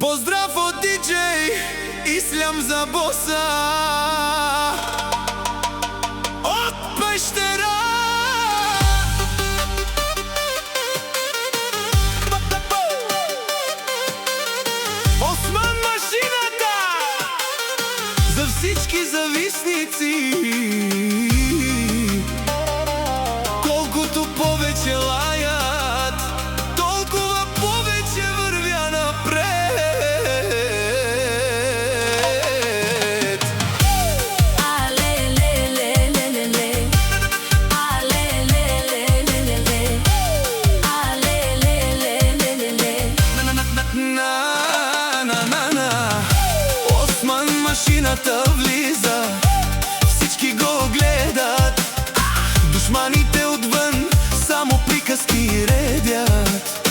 Поздрав от диджей Ислям за боса от Пещера. Осман машината за всички зависници. Колкото повече лаят, толкова повече вървя напред. Осман машината влиза, всички го гледат, душманите отвън само приказки редят.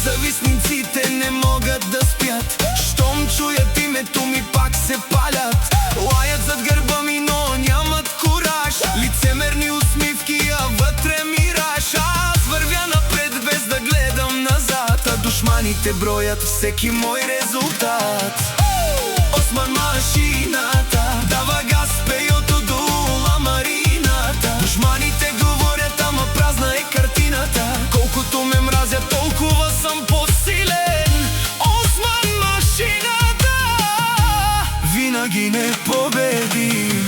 Завистниците не могат да спят, щом чуят името ми пак се палят. Лаят зад гърба ми, но нямат кураж, лицемерни усмивки, а вътре мираж. Аз вървя напред без да гледам назад, а душманите броят всеки мой резултат. Осман машината дава газ, пейото дула марината. Душманите говорят, ама празна е картината. Колкото ме мразят, толкова съм по-силен. Осман машината винаги не победим.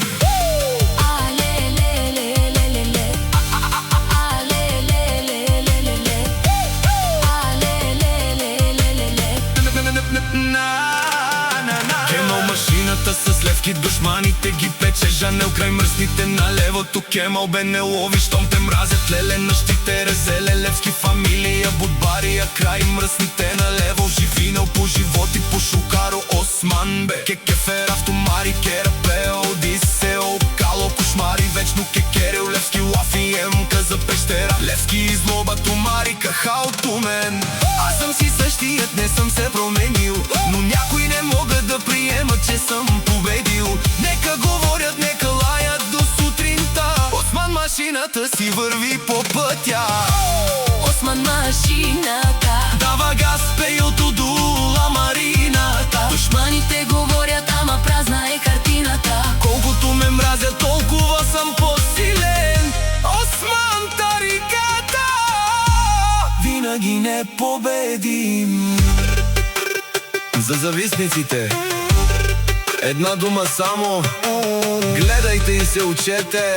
Кемъл машината с левки, душманите ги пече. Жанел край мръсните на левото. Кемъл бе не лови, щом те мразят. Леле нащите резеле, левски фамилия, Будбария край мръсните на лево. Живинал по животи, по шукаро. Осман бе кекефер, автомари, керапео, одисео, кало, кошмари, вечно кекерел. Левски лафи, емка за Пещера. Левски излоба, тумари, кахалто мен. Аз съм си същият, не съм се променил, но някои не могат да приемат, че съм победил. Нека говорят, нека лаят до сутринта. Осман машината си върви по пътя. Осман машината дава газ, пейото дула марината. Душманите говорят, ама празна е картината. Колкото ме мразят, толкова съм по-силен. Осман тариката винаги не победим. За завистниците една дума само: гледайте и се учете.